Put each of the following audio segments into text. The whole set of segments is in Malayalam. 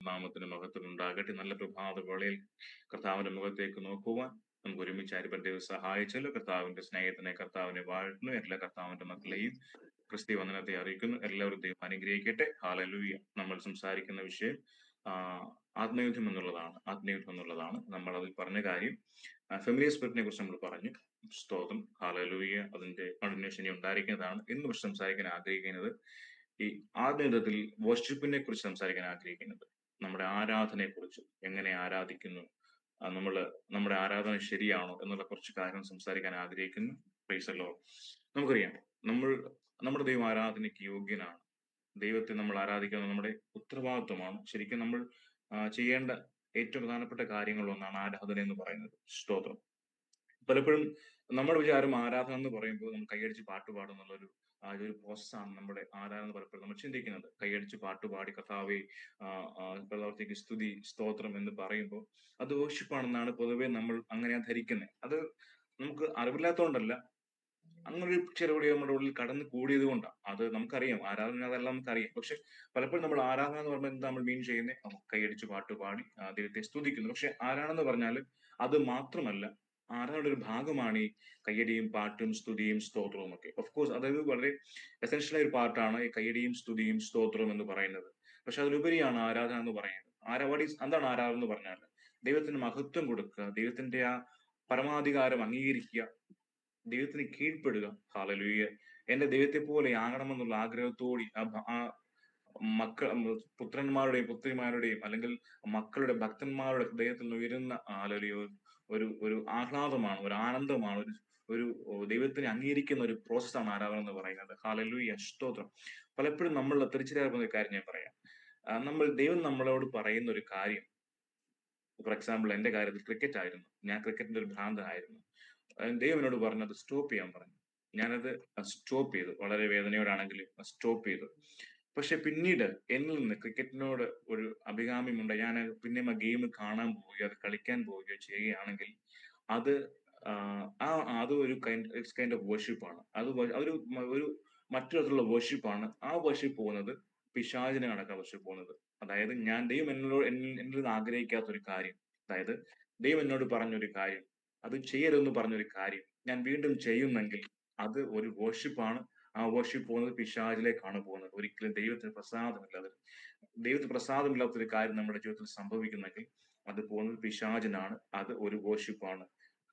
നാമത്തിന് മഹത്വം ഉണ്ടാകട്ടെ. നല്ല പ്രഭാത വേളയിൽ കർത്താവിന്റെ മുഖത്തേക്ക് നോക്കുവാൻ നമുക്ക് ഒരുമിച്ച് അരിപ്പന്റെ സഹായിച്ചല്ലോ. കർത്താവിന്റെ സ്നേഹത്തിനെ കർത്താവിനെ വാഴ്ത്തുന്നു. എല്ലാ കർത്താവിന്റെ മക്കളെയും ക്രിസ്തീയ വന്ദനത്തെ അറിയിക്കുന്നു. എല്ലാവരും ദൈവം അനുഗ്രഹിക്കട്ടെ. ഹാലലൂയ. നമ്മൾ സംസാരിക്കുന്ന വിഷയം ആ, ആത്മയുദ്ധം എന്നുള്ളതാണ്. ആത്മയുദ്ധം എന്നുള്ളതാണ് നമ്മൾ അതിൽ പറഞ്ഞ കാര്യം. ഫെമിലിയർ സ്പിരിറ്റിനെ കുറിച്ച് നമ്മൾ പറഞ്ഞു. സ്തോത്രം. ഹാലലൂയ. അതിന്റെ കണ്ടിന്യൂഷൻ ഇനി ഉണ്ടായിരിക്കുന്നതാണ്. ഇന്ന് പക്ഷെ സംസാരിക്കാൻ ആഗ്രഹിക്കുന്നത് ഈ ആത്മീയതയിൽ വർഷിപ്പിനെ കുറിച്ച് സംസാരിക്കാൻ ആഗ്രഹിക്കുന്നത്. നമ്മുടെ ആരാധനയെ കുറിച്ച്, എങ്ങനെ ആരാധിക്കുന്നു, നമ്മള് നമ്മുടെ ആരാധന ശരിയാണോ എന്നുള്ള കുറച്ച് കാര്യങ്ങൾ സംസാരിക്കാൻ ആഗ്രഹിക്കുന്നു. Praise the Lord. നമുക്കറിയാം, നമ്മൾ നമ്മുടെ ദൈവം ആരാധനയ്ക്ക് യോഗ്യനാണ്. ദൈവത്തെ നമ്മൾ ആരാധിക്കുന്നത് നമ്മുടെ ഉത്തരവാദിത്വമാണ്. ശരിക്കും നമ്മൾ ചെയ്യേണ്ട ഏറ്റവും പ്രധാനപ്പെട്ട കാര്യങ്ങളിൽ ഒന്നാണ് ആരാധന എന്ന് പറയുന്നത്. സ്തോത്രം. പലപ്പോഴും നമ്മുടെ വിചാരം ആരാധന എന്ന് പറയുമ്പോൾ നമ്മൾ കൈയടിച്ച് പാട്ട് പാടും എന്നുള്ളൊരു ഒരു പ്രോസസ്സാണ് നമ്മുടെ ആരാധന എന്ന് പലപ്പോഴും നമ്മൾ ചിന്തിക്കുന്നത്. കൈയടിച്ച് പാട്ടുപാടി കർത്താവെ കർത്താവിലേക്ക് സ്തുതി സ്തോത്രം എന്ന് പറയുമ്പോൾ അത് worship പൊതുവെ നമ്മൾ അങ്ങനെ ധരിക്കുന്നത്. അത് നമുക്ക് അറിവില്ലാത്തതുകൊണ്ടല്ല, അങ്ങനൊരു ചെറുപടി നമ്മുടെ ഉള്ളിൽ കടന്നു കൂടിയത് കൊണ്ടാണ്. അത് നമുക്കറിയാം, ആരാധന അതെല്ലാം നമുക്കറിയാം. പക്ഷെ പലപ്പോഴും നമ്മൾ ആരാധന എന്ന് പറയുമ്പോൾ എന്താ നമ്മൾ മീൻ ചെയ്യുന്നത്? കൈയടിച്ച് പാട്ടുപാടി ദൈവത്തെ സ്തുതിക്കുന്നു. പക്ഷെ ആരാണെന്ന് പറഞ്ഞാൽ അത് മാത്രമല്ല, ആരാധനയുടെ ഒരു ഭാഗമാണ് ഈ കയ്യടിയും പാട്ടും സ്തുതിയും സ്തോത്രവും ഒക്കെ. ഓഫ് കോഴ്സ് അതായത് വളരെ എസെൻഷ്യൽ ആയ ഒരു പാർട്ടാണ് ഈ കയ്യടിയും സ്തുതിയും സ്തോത്രവും എന്ന് പറയുന്നത്. പക്ഷെ അതിലുപരിയാണ് ആരാധന എന്ന് പറയുന്നത്. എന്താണ് ആരാധന എന്ന് പറഞ്ഞാൽ? ദൈവത്തിന് മഹത്വം കൊടുക്കുക, ദൈവത്തിന്റെ ആ പരമാധികാരം അംഗീകരിക്കുക, ദൈവത്തിന് കീഴ്പ്പെടുക. ഹാലലൂയ. എന്റെ ദൈവത്തെ പോലെ ആകണമെന്നുള്ള ആഗ്രഹത്തോടെ ആ പുത്രന്മാരുടെയും പുത്രിമാരുടെയും അല്ലെങ്കിൽ മക്കളുടെ ഭക്തന്മാരുടെ ഹൃദയത്തിൽ നിന്ന് ഉയരുന്ന ഹാലലൂയ ഒരു ഒരു ആഹ്ലാദമാണ്, ഒരു ആനന്ദമാണ്, ഒരു ദൈവത്തിനെ അംഗീകരിക്കുന്ന ഒരു പ്രോസസ്സാണ് ആരാധന എന്ന് പറയുന്നത്. ഹാലലൂയ. സ്തോത്രം. പലപ്പോഴും നമ്മൾ തിരിച്ചറിയാവുന്ന ഒരു കാര്യം ഞാൻ പറയാം. ദൈവം നമ്മളോട് പറയുന്ന ഒരു കാര്യം, ഫോർ എക്സാമ്പിൾ എന്റെ കാര്യത്തിൽ ക്രിക്കറ്റ് ആയിരുന്നു. ഞാൻ ക്രിക്കറ്റിന്റെ ഒരു ഭ്രാന്തനായിരുന്നു. ദൈവം എന്നോട് പറഞ്ഞത് സ്റ്റോപ്പ് ചെയ്യാൻ പറഞ്ഞു. ഞാനത് സ്റ്റോപ്പ് ചെയ്തു. വളരെ വേദനയോടാണെങ്കിലും സ്റ്റോപ്പ് ചെയ്തു. പക്ഷെ പിന്നീട് എന്നിൽ നിന്ന് ക്രിക്കറ്റിനോട് ഒരു അഭികാമ്യമുണ്ട്. ഞാൻ പിന്നെയും ആ ഗെയിം കാണാൻ പോവുകയോ അത് കളിക്കാൻ പോവുകയോ ചെയ്യുകയാണെങ്കിൽ അത് അത് ഒരു കൈൻഡ് ഓഫ് വർഷിപ്പാണ്. അതൊരു ഒരു മറ്റു തരത്തിലുള്ള വർഷിപ്പാണ്. ആ വർഷിപ്പ് പോകുന്നത് പിശാചിനെ കണക്കാ വർഷിപ്പ് പോകുന്നത്. അതായത് ദൈവം എന്നിൽ നിന്ന് ആഗ്രഹിക്കാത്ത ഒരു കാര്യം, അതായത് ദൈവം എന്നോട് പറഞ്ഞൊരു കാര്യം, അത് ചെയ്യരുതെന്ന് പറഞ്ഞൊരു കാര്യം ഞാൻ വീണ്ടും ചെയ്യുന്നെങ്കിൽ അത് ഒരു വർഷിപ്പാണ്. ആ വർഷിപ്പ് പോകുന്നത് പിശാചിലേക്കാണ് പോകുന്നത്. ഒരിക്കലും ദൈവത്തിന് പ്രസാദമില്ലാത്ത ഒരു കാര്യം നമ്മുടെ ജീവിതത്തിൽ സംഭവിക്കുന്നെങ്കിൽ അത് പോകുന്നത് പിശാചിനാണ്. അത് ഒരു വർഷിപ്പാണ്.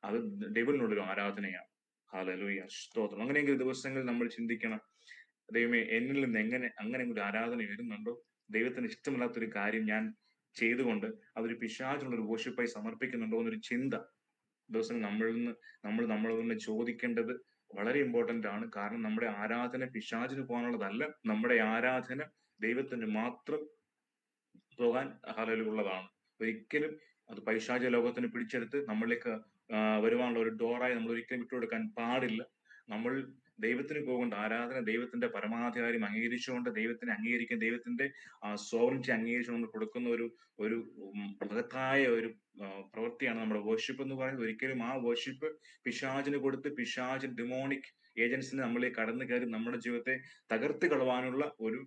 അത് ദൈവത്തിനുള്ളൊരു ആരാധനയാണ്. ഹല്ലേലൂയ. സ്തോത്രം. അങ്ങനെയെങ്കിൽ ദിവസങ്ങളിൽ നമ്മൾ ചിന്തിക്കണം, ദൈവമേ എന്നിൽ നിന്ന് അങ്ങനെ ഒരു ആരാധന വരുന്നുണ്ടോ? ദൈവത്തിന് ഇഷ്ടമില്ലാത്തൊരു കാര്യം ഞാൻ ചെയ്തുകൊണ്ട് അതൊരു പിശാചിനുള്ള ഒരു വർഷിപ്പായി സമർപ്പിക്കുന്നുണ്ടോ എന്നൊരു ചിന്ത ദിവസം നമ്മളിൽ നിന്ന് ചോദിക്കേണ്ടത് വളരെ ഇമ്പോർട്ടന്റ് ആണ്. കാരണം നമ്മുടെ ആരാധന പിശാചിന് പോകാനുള്ളതല്ല. നമ്മുടെ ആരാധന ദൈവത്തിന് മാത്രം പോകാൻ ഉള്ളതാണ്. ഒരിക്കലും അത് പൈശാചിക ലോകത്തിന് പിടിച്ചെടുത്ത് നമ്മളിലേക്ക് വരുവാനുള്ള ഒരു ഡോറായി നമ്മൾ ഒരിക്കലും വിട്ടുകൊടുക്കാൻ പാടില്ല. നമ്മൾ ദൈവത്തിന് പോകേണ്ട ആരാധന ദൈവത്തിന്റെ പരമാധികാരം അംഗീകരിച്ചുകൊണ്ട് ദൈവത്തിനെ അംഗീകരിക്കുന്ന ദൈവത്തിന്റെ സോവറിറ്റി അംഗീകരിച്ചുകൊണ്ട് കൊടുക്കുന്ന ഒരു ഒരു മഹത്തായ ഒരു പ്രവൃത്തിയാണ് നമ്മുടെ വർഷിപ്പ് എന്ന് പറയുന്നത്. ഒരിക്കലും ആ വർഷിപ്പ് പിശാചിന് കൊടുത്ത് പിശാചിൻ ഡിമോണിക് ഏജൻസിന് നമ്മളിലേക്ക് കടന്നു കയറി നമ്മുടെ ജീവിതത്തെ തകർത്ത് കളവാനുള്ള ഒരു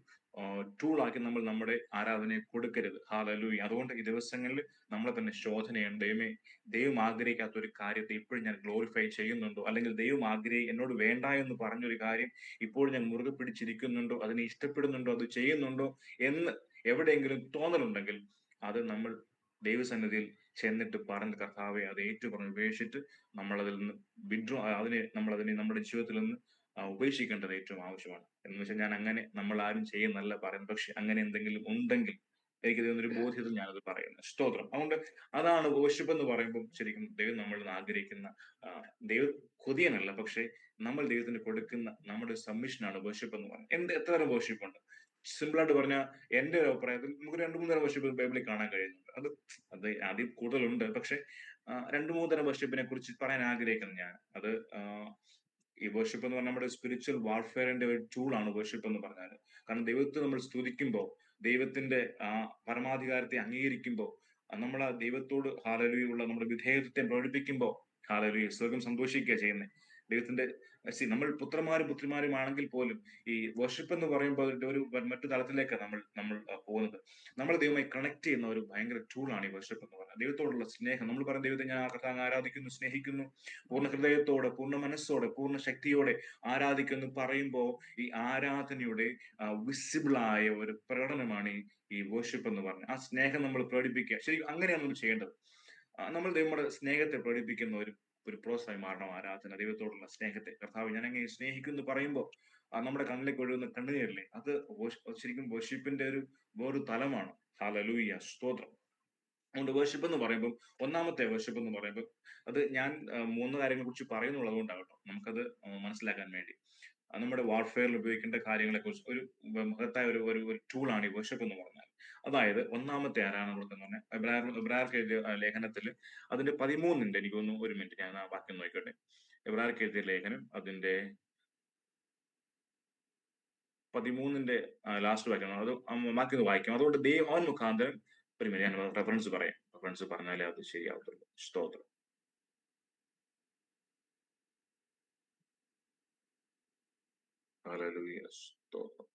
ടൂളാക്കി നമ്മൾ നമ്മുടെ ആരാധനയെ കൊടുക്കരുത്. ഹാലലൂയ. അതുകൊണ്ട് ഈ ദിവസങ്ങളിൽ നമ്മളെ തന്നെ ശോധനയാണ്. ദൈവം ആഗ്രഹിക്കാത്ത ഒരു കാര്യത്തെ ഇപ്പോഴും ഞാൻ ഗ്ലോറിഫൈ ചെയ്യുന്നുണ്ടോ? അല്ലെങ്കിൽ ദൈവം എന്നോട് വേണ്ട എന്ന് പറഞ്ഞൊരു കാര്യം ഇപ്പോഴും ഞാൻ മുറുകെ പിടിച്ചിരിക്കുന്നുണ്ടോ? അതിനെ ഇഷ്ടപ്പെടുന്നുണ്ടോ? അത് ചെയ്യുന്നുണ്ടോ എന്ന് എവിടെയെങ്കിലും തോന്നലുണ്ടെങ്കിൽ അത് നമ്മൾ ദൈവസന്നിധിയിൽ ചെന്നിട്ട് പറഞ്ഞ് കർത്താവെ അത് ഏറ്റുപറഞ്ഞ് ഉപേക്ഷിച്ചിട്ട് നമ്മൾ അതിൽ നിന്ന് നമ്മളതിനെ നമ്മുടെ ജീവിതത്തിൽ നിന്ന് ഉപേക്ഷിക്കേണ്ടത് ഏറ്റവും ആവശ്യമാണ്. എന്ന് വെച്ചാൽ നമ്മൾ ആരും ചെയ്യുന്നല്ല പറയുന്നത്. പക്ഷെ അങ്ങനെ എന്തെങ്കിലും ഉണ്ടെങ്കിൽ എനിക്ക് തോന്നുന്നൊരു ബോധ്യത്തിൽ ഞാനത് പറയുന്നത്. സ്തോത്രം. അതുകൊണ്ട് അതാണ് വർഷിപ്പ് എന്ന് പറയുമ്പോൾ ശരിക്കും ദൈവം നമ്മളിൽ നിന്ന് ആഗ്രഹിക്കുന്ന ദൈവ കൊതിയനല്ല, പക്ഷെ നമ്മൾ ദൈവത്തിന് കൊടുക്കുന്ന നമ്മുടെ സബ്മിഷനാണ് വർഷിപ്പ് എന്ന് പറയുന്നത്. എത്ര തരം വർഷിപ്പ് ഉണ്ട്? സിമ്പിൾ ആയിട്ട് പറഞ്ഞാൽ എന്റെ ഒരു അഭിപ്രായത്തിൽ നമുക്ക് 2-3 തരം വർഷിപ്പ് ബൈബിളിൽ കാണാൻ കഴിയുന്നുണ്ട്. അത് അതിൽ കൂടുതലുണ്ട്. പക്ഷെ 2-3 തരം വർഷിപ്പിനെ കുറിച്ച് പറയാൻ ആഗ്രഹിക്കുന്നു ഞാൻ. അത് ഈ വർഷിപ്പ് എന്ന് പറഞ്ഞാൽ നമ്മുടെ സ്പിരിച്വൽ വാർഫെയറിന്റെ ഒരു ടൂളാണ് വർഷിപ്പ് എന്ന് പറഞ്ഞാൽ. കാരണം ദൈവത്തെ നമ്മൾ സ്തുതിക്കുമ്പോൾ, ദൈവത്തിന്റെ പരമാധികാരത്തെ അംഗീകരിക്കുമ്പോൾ, നമ്മൾ ആ ദൈവത്തോട് ഹാലലൂയുള്ള നമ്മുടെ വിധേയത്വത്തെ പ്രകടിപ്പിക്കുമ്പോൾ ഹാലലൂയ സ്വർഗം സന്തോഷിക്കുക ചെയ്യുന്നത്. ദൈവത്തിന്റെ നമ്മൾ പുത്രന്മാരും പുത്രിമാരും ആണെങ്കിൽ പോലും ഈ വർഷിപ്പ് എന്ന് പറയുമ്പോൾ അതിന്റെ ഒരു മറ്റു തലത്തിലേക്കാണ് നമ്മൾ പോകുന്നത്. നമ്മൾ ദൈവമായി കണക്ട് ചെയ്യുന്ന ഒരു ഭയങ്കര ടൂളാണ് ഈ വർഷിപ്പ് എന്ന് പറയുന്നത്. ദൈവത്തോടുള്ള സ്നേഹം. നമ്മൾ പറയുന്ന ദൈവത്തെ ഞാൻ കർത്താവിനെ ആരാധിക്കുന്നു, സ്നേഹിക്കുന്നു, പൂർണ്ണ ഹൃദയത്തോടെ, പൂർണ്ണ മനസ്സോടെ, പൂർണ്ണ ശക്തിയോടെ ആരാധിക്കുന്നു പറയുമ്പോൾ ഈ ആരാധനയുടെ വിസിബിൾ ആയ ഒരു പ്രകടനമാണ് ഈ വർഷിപ്പ് എന്ന് പറഞ്ഞത്. ആ സ്നേഹം നമ്മൾ പ്രകടിപ്പിക്കുക. ശരിക്കും അങ്ങനെയാണ് നമ്മൾ ചെയ്യേണ്ടത്. നമ്മൾ നമ്മുടെ സ്നേഹത്തെ പ്രകടിപ്പിക്കുന്ന ഒരു പ്രോത്സാഹമായി മാറണം ആരാധന. ദൈവത്തോടുള്ള സ്നേഹത്തെ, കർത്താവ് ഞാൻ അങ്ങനെ സ്നേഹിക്കുന്നു പറയുമ്പോൾ നമ്മുടെ കണ്ണിലേക്ക് ഒഴുകുന്ന കണ്ണുനീരില്ലേ, അത് ശരിക്കും വർഷിപ്പിന്റെ വേറൊരു തലമാണ്. ഹല്ലേലൂയ, സ്തോത്രം. അതുകൊണ്ട് വേർഷിപ്പ് എന്ന് പറയുമ്പോൾ, ഒന്നാമത്തെ വേർഷിപ്പ് എന്ന് പറയുമ്പോൾ, അത് ഞാൻ മൂന്ന് കാര്യങ്ങളെ കുറിച്ച് പറയുന്നുള്ളത് കൊണ്ടാകട്ടോ, നമുക്കത് മനസ്സിലാക്കാൻ വേണ്ടി. നമ്മുടെ വാർഫെയറിൽ ഉപയോഗിക്കേണ്ട കാര്യങ്ങളെ കുറിച്ച് ഒരു മഹത്തായ ഒരു ടൂളാണ് ഈ വേർഷിപ്പ് എന്ന് പറഞ്ഞാൽ. അതായത് ഒന്നാമത്തെ ആരാണ് കൊടുക്കുന്നത് പറഞ്ഞാൽ, എബ്രായർക്ക് എഴുതിയ ലേഖനത്തിൽ അതിന്റെ 13 എനിക്ക് തോന്നുന്നു, ഒരു മിനിറ്റ് ഞാൻ ആ വാക്യം നോക്കട്ടെ. എബ്രായർക്ക് എഴുതിയ ലേഖനം അതിന്റെ 13 ലാസ്റ്റ് വാക്യം, അത് വാക്യം വായിക്കാം. അതുകൊണ്ട് അവൻ മുഖാന്തരം, ഒരു മിനിറ്റ് ഞാൻ റെഫറൻസ് പറയാം. റെഫറൻസ് പറഞ്ഞാലേ അത് ശരിയാവത്തുള്ളൂ. സ്തോത്രം. ഹല്ലേലൂയ, സ്തോത്രം.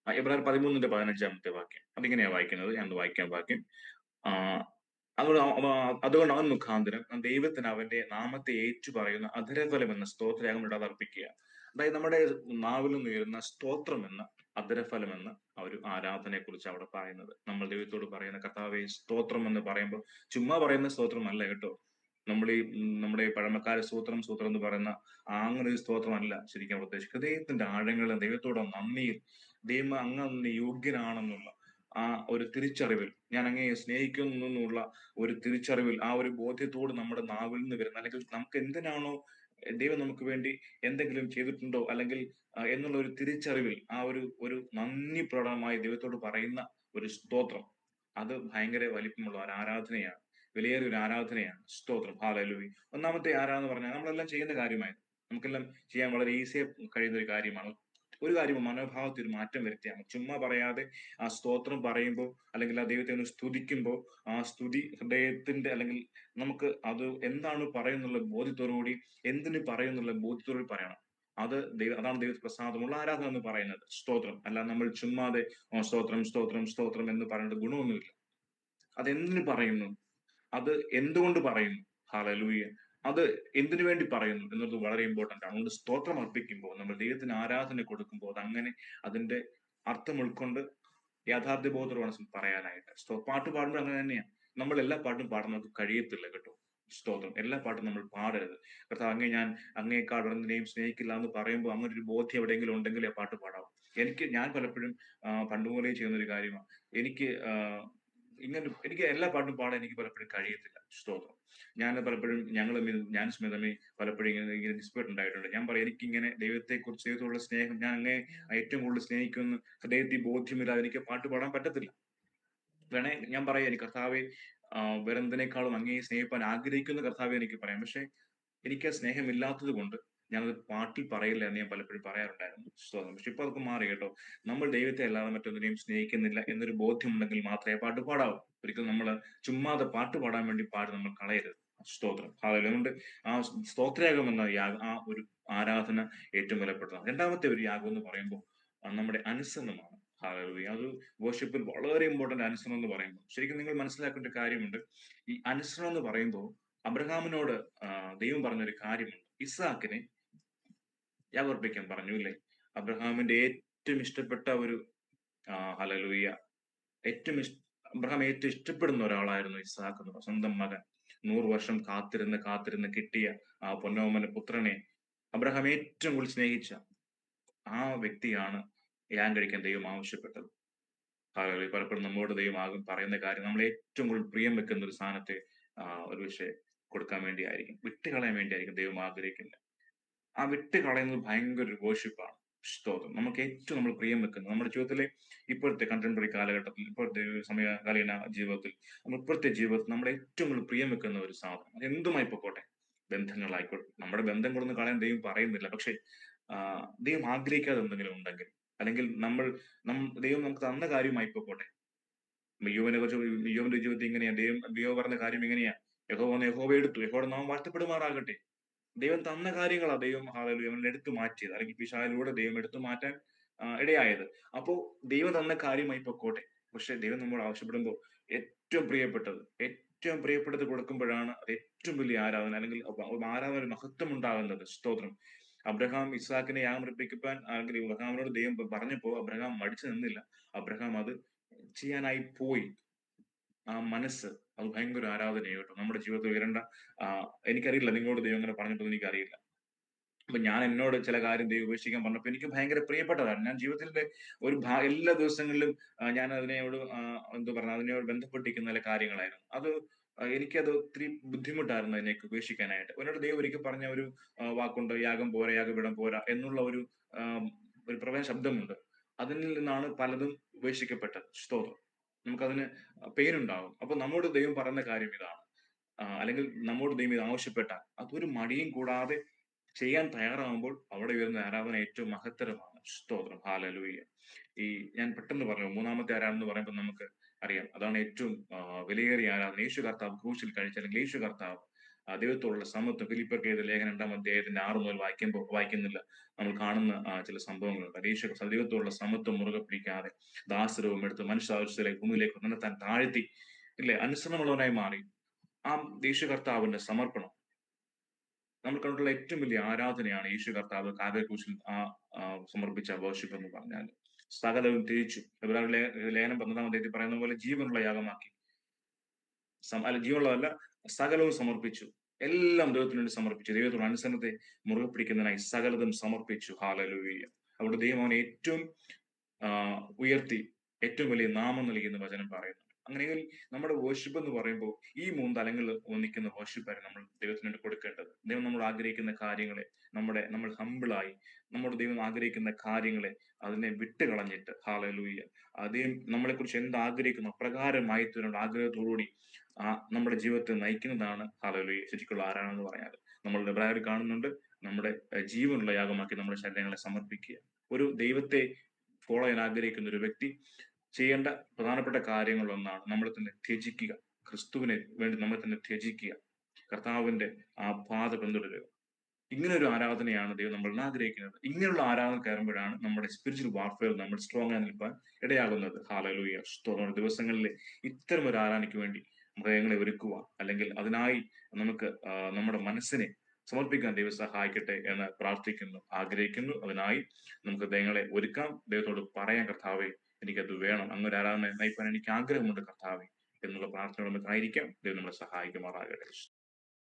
എബ്രായർ 13:15 വാക്യം, അതിങ്ങനെയാ വായിക്കുന്നത്. ഞാൻ വായിക്കാൻ വാക്യം. ആ അതുകൊണ്ട് അതുകൊണ്ട് അവൻ മുഖാന്തരം ദൈവത്തിന് അവന്റെ നാമത്തെ ഏറ്റു പറയുന്ന അധരഫലം എന്ന സ്തോത്രയാഗം ഇടാതെ അർപ്പിക്കുക. അതായത് നമ്മുടെ നാവിൽ നിന്ന് ഉയരുന്ന സ്തോത്രം എന്ന അധരഫലം എന്ന ആ ഒരു ആരാധനയെ കുറിച്ച് അവിടെ പറയുന്നത്. നമ്മൾ ദൈവത്തോട് പറയുന്ന കർത്താവേ സ്തോത്രം എന്ന് പറയുമ്പോൾ ചുമ്മാ പറയുന്ന സ്തോത്രം അല്ല കേട്ടോ. നമ്മുടെ ഈ പഴമക്കാര സ്തോത്രം സ്തോത്രം എന്ന് പറയുന്ന അങ്ങനെ ഒരു സ്തോത്രമല്ല ശരിക്കും അവിടെ ഉദ്ദേശിക്കുന്നത്. ഹൃദയത്തിന്റെ ആഴങ്ങളിൽ ദൈവത്തോട് നന്ദിയിൽ, ദൈവം അങ്ങ് യോഗ്യനാണെന്നുള്ള ആ ഒരു തിരിച്ചറിവിൽ, ഞാൻ അങ്ങയെ സ്നേഹിക്കുന്നു എന്നുള്ള ഒരു തിരിച്ചറിവിൽ, ആ ഒരു ബോധ്യത്തോട് നമ്മുടെ നാവിൽ നിന്ന് വരുന്ന, അല്ലെങ്കിൽ നമുക്ക് എന്തിനാണോ ദൈവം നമുക്ക് വേണ്ടി എന്തെങ്കിലും ചെയ്തിട്ടുണ്ടോ, അല്ലെങ്കിൽ എന്നുള്ള ഒരു തിരിച്ചറിവിൽ ആ ഒരു നന്ദി പ്രകടനമായി ദൈവത്തോട് പറയുന്ന ഒരു സ്തോത്രം, അത് ഭയങ്കര വലിപ്പമുള്ള ഒരു ആരാധനയാണ്. വിലയേറിയ ഒരു ആരാധനയാണ് സ്തോത്രം. ഹല്ലേലൂയ. ഒന്നാമത്തെ ആരാധന എന്ന് പറഞ്ഞാൽ നമ്മളെല്ലാം ചെയ്യുന്ന കാര്യമായി, നമുക്കെല്ലാം ചെയ്യാൻ വളരെ ഈസിയായി കഴിയുന്ന ഒരു കാര്യമാണ്. ഒരു കാര്യം മനോഭാവത്തിൽ ഒരു മാറ്റം വരുത്തിയാണ്. ചുമ്മാ പറയാതെ ആ സ്തോത്രം പറയുമ്പോൾ, അല്ലെങ്കിൽ ആ ദൈവത്തെ ഒന്ന് സ്തുതിക്കുമ്പോൾ, ആ സ്തുതി ഹൃദയത്തിന്റെ, അല്ലെങ്കിൽ നമുക്ക് അത് എന്താണ് പറയുന്നുള്ള ബോധ്യത്തോടുകൂടി, എന്തിന് പറയുന്നുള്ള ബോധ്യത്തോടുകൂടി പറയണം. അതാണ് ദൈവത്തിന് പ്രസാദമുള്ള ആരാധന എന്ന് പറയുന്നത്. സ്തോത്രം അല്ല നമ്മൾ ചുമ്മാതെ സ്തോത്രം സ്തോത്രം സ്തോത്രം എന്ന് പറയേണ്ട ഗുണമൊന്നുമില്ല. അതെന്തിനു പറയുന്നു, അത് എന്തുകൊണ്ട് പറയുന്നു, ഹല്ലേലൂയ, അത് എന്തിനു വേണ്ടി പറയുന്നു എന്നുള്ളത് വളരെ ഇമ്പോർട്ടന്റ് ആണ്. അതുകൊണ്ട് സ്തോത്രം അർപ്പിക്കുമ്പോൾ, നമ്മൾ ദൈവത്തിന് ആരാധന കൊടുക്കുമ്പോൾ, അത് അങ്ങനെ അതിന്റെ അർത്ഥം ഉൾക്കൊണ്ട് യാഥാർത്ഥ്യ ബോധത്തോടെ പറയാനായിട്ട്. പാട്ട് പാടുമ്പോൾ അങ്ങനെ തന്നെയാണ്. നമ്മൾ എല്ലാ പാട്ടും പാടാൻ നമുക്ക് കഴിയത്തില്ല കേട്ടോ. സ്തോത്രം. എല്ലാ പാട്ടും നമ്മൾ പാടരുത്. കർത്താവ് അങ്ങേക്കാൾ ഒന്നിനെയും സ്നേഹിക്കില്ല എന്ന് പറയുമ്പോൾ അങ്ങനെ ഒരു ബോധ്യം എവിടെയെങ്കിലും ഉണ്ടെങ്കിൽ ആ പാട്ട് പാടാവും. ഞാൻ പലപ്പോഴും പണ്ട് മുതലേ ചെയ്യുന്ന ഒരു കാര്യമാണ്. എനിക്ക് എനിക്ക് എല്ലാ പാട്ടും പാടാൻ എനിക്ക് പലപ്പോഴും കഴിയത്തില്ല. സ്തോത്രം. ഞാൻ പലപ്പോഴും ഞാൻ സ്മിതമേ പലപ്പോഴും ഇങ്ങനെ ഡിസ്പ്യൂട്ട് ഉണ്ടായിട്ടുണ്ട്. ഞാൻ പറയും എനിക്കിങ്ങനെ ദൈവത്തെക്കുറിച്ച്, ദൈവത്തോടുള്ള സ്നേഹം, ഞാൻ അങ്ങേ ഏറ്റവും കൂടുതൽ സ്നേഹിക്കുന്നു, ഹൃദയത്തിൽ ബോധ്യമില്ലാതെ എനിക്ക് പാട്ട് പാടാൻ പറ്റത്തില്ല. ഞാൻ പറയാം, എനിക്ക് കർത്താവെ വേറെന്തിനേക്കാളും അങ്ങയെ സ്നേഹിപ്പാൻ ആഗ്രഹിക്കുന്ന കർത്താവെ എനിക്ക് പറയാം. പക്ഷെ എനിക്ക് ആ സ്നേഹമില്ലാത്തത് കൊണ്ട് ഞാനത് പാട്ടിൽ പറയില്ല എന്ന് ഞാൻ പലപ്പോഴും പറയാറുണ്ടായിരുന്നു. സ്തോത്രം. പക്ഷെ ഇപ്പൊ അതൊക്കെ മാറി കേട്ടോ. നമ്മൾ ദൈവത്തെ അല്ലാതെ മറ്റൊന്നിനെയും സ്നേഹിക്കുന്നില്ല എന്നൊരു ബോധ്യമുണ്ടെങ്കിൽ മാത്രമേ പാട്ട് പാടാവൂ. ഒരിക്കലും നമ്മൾ ചുമ്മാതെ പാട്ട് പാടാൻ വേണ്ടി പാടി നമ്മൾ കളയരുത്. സ്തോത്രം. അതുകൊണ്ട് ആ സ്തോത്രയാഗം എന്ന ആ ഒരു ആരാധന ഏറ്റവും വിലപ്പെട്ടതാണ്. രണ്ടാമത്തെ ഒരു യാഗം എന്ന് പറയുമ്പോൾ നമ്മുടെ അനുസരണമാണ്. ഹല്ലേലൂയ. അത് വർഷിപ്പിൽ വളരെ ഇമ്പോർട്ടന്റ് അനുസരണം എന്ന് പറയുമ്പോൾ, ശരിക്കും നിങ്ങൾ മനസ്സിലാക്കേണ്ട ഒരു കാര്യമുണ്ട്. ഈ അനുസരണം എന്ന് പറയുമ്പോൾ അബ്രഹാമിനോട് ദൈവം പറഞ്ഞൊരു കാര്യമുണ്ട്. ഇസ്ഹാക്കിനെ യാഗർപ്പിക്കാൻ പറഞ്ഞു ഇല്ലേ? അബ്രഹാമിന്റെ ഏറ്റവും ഇഷ്ടപ്പെട്ട ഒരു ഹല്ലേലൂയ, ഏറ്റവും അബ്രഹാം ഏറ്റവും ഇഷ്ടപ്പെടുന്ന ഒരാളായിരുന്നു ഇസ്ഹാക്ക് എന്ന് പറയുന്നത്. സ്വന്തം മകൻ 100 വർഷം കാത്തിരുന്ന് കാത്തിരുന്ന് കിട്ടിയ ആ പൊന്നോമന പുത്രനെ അബ്രഹാം ഏറ്റവും കൂടുതൽ സ്നേഹിച്ച ആ വ്യക്തിയാണ് യാഗം കഴിക്കാൻ ദൈവം ആവശ്യപ്പെട്ടത്. പലപ്പോഴും നമ്മോട് ദൈവം പറയുന്ന കാര്യം, നമ്മൾ ഏറ്റവും കൂടുതൽ പ്രിയം വെക്കുന്ന ഒരു സ്ഥാനത്തെ ഒരു പക്ഷേ കൊടുക്കാൻ വേണ്ടിയായിരിക്കും, വിട്ടുകളയാൻ വേണ്ടിയായിരിക്കും ദൈവം ആഗ്രഹിക്കുന്നത്. ആ വിട്ടുകളയുന്നത് ഭയങ്കര ഒരു വേർഷിപ്പാണ്. സ്തോത്രം. നമുക്ക് ഏറ്റവും നമ്മൾ പ്രിയം വെക്കുന്നത് നമ്മുടെ ജീവിതത്തിലെ ഇപ്പോഴത്തെ കണ്ടംപററി കാലഘട്ടത്തിൽ, ഇപ്പോഴത്തെ ഒരു സമയകാലീന ജീവിതത്തിൽ, ഇപ്പോഴത്തെ ജീവിതത്തിൽ നമ്മൾ ഏറ്റവും കൂടുതൽ പ്രിയം വെക്കുന്ന ഒരു സാധനം, അത് എന്തുമായി പൊക്കോട്ടെ, ബന്ധങ്ങളായിക്കോട്ടെ. നമ്മുടെ ബന്ധങ്ങളൊന്നും കളയാൻ ദൈവം പറയുന്നില്ല. പക്ഷെ ദൈവം ആഗ്രഹിക്കാതെ എന്തെങ്കിലും ഉണ്ടെങ്കിൽ, അല്ലെങ്കിൽ ദൈവം നമുക്ക് തന്ന കാര്യമായി പൊക്കോട്ടെ, യോബിനെ കുറിച്ച്, യോബിന്റെ ജീവിതത്തിൽ ഇങ്ങനെയാ. ദൈവം യോബ് പറഞ്ഞ കാര്യം ഇങ്ങനെയാ: യഹോവ വന്ന് യഹോവ എടുത്തു, യഹോവയുടെ നാമം വാഴ്ത്തപ്പെടുമാറാകട്ടെ. ദൈവം തന്ന കാര്യങ്ങളാ ദൈവം ഹാലലൂയ അവൻ എടുത്തു മാറ്റിയത്, അല്ലെങ്കിൽ പിശാചിലൂടെ ദൈവം എടുത്തു മാറ്റാൻ ഇടയായത്. അപ്പോ ദൈവം തന്ന കാര്യമായി പൊക്കോട്ടെ. പക്ഷെ ദൈവം നമ്മോട് ആവശ്യപ്പെടുമ്പോൾ ഏറ്റവും പ്രിയപ്പെട്ടത്, ഏറ്റവും പ്രിയപ്പെട്ടത് കൊടുക്കുമ്പോഴാണ് അത് ഏറ്റവും വലിയ ആരാധന, അല്ലെങ്കിൽ ആരാധന ഒരു മഹത്വം ഉണ്ടാകുന്നത്. സ്തോത്രം. അബ്രഹാം ഇസ്ഹാക്കിനെ യാഗം അർപ്പിക്കുവാൻ, അല്ലെങ്കിൽ അബ്രഹാമിനോട് ദൈവം പറഞ്ഞപ്പോ അബ്രഹാം മടിച്ചു നിന്നില്ല. അബ്രഹാം അത് ചെയ്യാനായി പോയി. ആ മനസ്സ്, അത് ഭയങ്കര ആരാധനയാണ് കേട്ടോ. നമ്മുടെ ജീവിതത്തിൽ ഉയരേണ്ട, എനിക്കറിയില്ല നിങ്ങളോട് ദൈവം അങ്ങനെ പറഞ്ഞിട്ടൊന്നും എനിക്കറിയില്ല. അപ്പൊ ഞാൻ എന്നോട് ചില കാര്യം ദൈവം ഉപേക്ഷിക്കാൻ പറഞ്ഞപ്പോ എനിക്ക് ഭയങ്കര പ്രിയപ്പെട്ടതാണ്. ഞാൻ ജീവിതത്തിന്റെ ഒരു എല്ലാ ദിവസങ്ങളിലും ഞാൻ അതിനോട് എന്തോ പറഞ്ഞ അതിനോട് ബന്ധപ്പെട്ടിരിക്കുന്ന ചില കാര്യങ്ങളായിരുന്നു. അത് എനിക്കത് ഒത്തിരി ബുദ്ധിമുട്ടായിരുന്നു അതിനെയൊക്കെ ഉപേക്ഷിക്കാനായിട്ട്. എന്നോട് ദൈവം ഒരിക്കൽ പറഞ്ഞ ഒരു വാക്കുണ്ട്: യാഗം പോരാ, യാഗപീഠം പോരാ എന്നുള്ള ഒരു പ്രവചന ശബ്ദമുണ്ട്. അതിൽ നിന്നാണ് പലതും ഉപേക്ഷിക്കപ്പെട്ടത്. സ്തോത്രം. നമുക്കതിന് പെയിൻ ഉണ്ടാവും. അപ്പൊ നമ്മോട് ദൈവം പറയുന്ന കാര്യം ഇതാണ്. അല്ലെങ്കിൽ നമ്മോട് ദൈവം ഇത് ആവശ്യപ്പെട്ടാൽ അതൊരു മടിയും കൂടാതെ ചെയ്യാൻ തയ്യാറാകുമ്പോൾ അവിടെ വരുന്ന ആരാധന ഏറ്റവും മഹത്തരമാണ്. സ്തോത്രം. ഹാലലൂയ. ഈ ഞാൻ പെട്ടെന്ന് പറഞ്ഞു മൂന്നാമത്തെ ആരാധന എന്ന് പറയുമ്പോൾ നമുക്ക് അറിയാം, അതാണ് ഏറ്റവും വിലയേറിയ ആരാധന. യേശു കർത്താവ് ക്രൂശിൽ കഴിച്ച, അല്ലെങ്കിൽ യേശു കർത്താവ് ദൈവത്തോടുള്ള സമത്വം. ഫിലിപ്പിയർക്ക് എഴുതിയ ലേഖനം 2-ാം അധ്യായത്തിന്റെ 6 മുതൽ വായിക്കുന്നില്ല, നമ്മൾ കാണുന്ന ചില സംഭവങ്ങളുണ്ട്. യേശു ദൈവത്തോടുള്ള സമത്വം മുറുകെ പിടിക്കാതെ ദാസരവും എടുത്ത് മനുഷ്യാവശ്യത്തിലേക്ക് ഭൂമിയിലേക്ക് തന്നെ താൻ താഴ്ത്തി, ഇല്ലേ, അനുസരണമുള്ളവനായി മാറി. ആ യേശു കർത്താവിന്റെ സമർപ്പണം നമ്മൾ കണ്ടിട്ടുള്ള ഏറ്റവും വലിയ ആരാധനയാണ് യേശു കർത്താവ് കാൽവരി സമർപ്പിച്ച വർഷിപ്പ് എന്ന് പറഞ്ഞാൽ. സകലവും തിരിച്ചു. എബ്രായരുടെ ലേഖനം 15-ാം അധ്യായത്തിൽ പറയുന്ന പോലെ ജീവനുള്ള യാഗമാക്കി, അല്ല ജീവനുള്ളതല്ല, സകലവും സമർപ്പിച്ചു. എല്ലാം ദൈവത്തിന് വേണ്ടി സമർപ്പിച്ചു. ദൈവത്തോട് അനുസരണത്തെ മുറുകെ പിടിക്കുന്നതിനായി സകലതും സമർപ്പിച്ചു. ഹാലലൂയ. അവിടെ ദൈവം അവനെ ഏറ്റവും ഉയർത്തി ഏറ്റവും വലിയ നാമം നൽകിയെന്ന് വചനം പറയുന്നുണ്ട്. അങ്ങനെയെങ്കിൽ നമ്മുടെ വർഷിപ്പ് എന്ന് പറയുമ്പോൾ ഈ 3 തലങ്ങളിൽ ഒന്നിക്കുന്ന വർഷിപ്പായിരുന്നു നമ്മൾ ദൈവത്തിന് വേണ്ടി കൊടുക്കേണ്ടത്. ദൈവം നമ്മൾ ആഗ്രഹിക്കുന്ന കാര്യങ്ങളെ, നമ്മൾ ഹമ്പിളായി നമ്മുടെ ദൈവം ആഗ്രഹിക്കുന്ന കാര്യങ്ങളെ അതിനെ വിട്ടുകളഞ്ഞിട്ട്, ഹാലലൂയ, അദ്ദേഹം നമ്മളെ കുറിച്ച് എന്ത് ആഗ്രഹിക്കുന്നു അപ്രകാരമായി തീരുന്ന ആഗ്രഹത്തോടുകൂടി നമ്മുടെ ജീവിതത്തെ നയിക്കുന്നതാണ് ഹാലലൂയ ശരിക്കുള്ള ആരാധന എന്ന് പറയാറ്. നമ്മൾ എബ്രായരിൽ കാണുന്നുണ്ട്, നമ്മുടെ ജീവനുള്ള യാഗമാക്കി നമ്മുടെ ശരീരങ്ങളെ സമർപ്പിക്കുക. ഒരു ദൈവത്തെ ഫോളോ ചെയ്യാൻ ആഗ്രഹിക്കുന്ന ഒരു വ്യക്തി ചെയ്യേണ്ട പ്രധാനപ്പെട്ട കാര്യങ്ങളൊന്നാണ് നമ്മളെ തന്നെ ത്യജിക്കുക. ക്രിസ്തുവിനെ വേണ്ടി നമ്മളെ തന്നെ ത്യജിക്കുക. കർത്താവിന്റെ ആ പാത പിന്തുടരുക. ഇങ്ങനെ ഒരു ആരാധനയാണ് ദൈവം നമ്മൾ ആഗ്രഹിക്കുന്നത്. ഇങ്ങനെയുള്ള ആരാധന കയറുമ്പോഴാണ് നമ്മുടെ സ്പിരിച്വൽ വാർഫെയർ നമ്മൾ സ്ട്രോങ് ആയി നിൽക്കാൻ ഇടയാകുന്നത്. ഹാലലൂയ. ദിവസങ്ങളിൽ ഇത്തരം ഒരു ആരാധനയ്ക്ക് വേണ്ടി മൃഗങ്ങളെ ഒരുക്കുക, അല്ലെങ്കിൽ അതിനായി നമുക്ക് നമ്മുടെ മനസ്സിനെ സമർപ്പിക്കാൻ ദൈവം സഹായിക്കട്ടെ എന്ന് പ്രാർത്ഥിക്കുന്നു, ആഗ്രഹിക്കുന്നു. അതിനായി നമുക്ക് ദൈവങ്ങളെ ഒരുക്കാം. ദൈവത്തോട് പറയാൻ, കർത്താവെ എനിക്കത് വേണം, അങ്ങൊരു ആരാധന നയിക്കാൻ എനിക്ക് ആഗ്രഹമുണ്ട് കർത്താവെ എന്നുള്ള പ്രാർത്ഥന നമുക്കായിരിക്കാം. ദൈവം നമ്മളെ സഹായിക്കുമാറാകട്ടെ.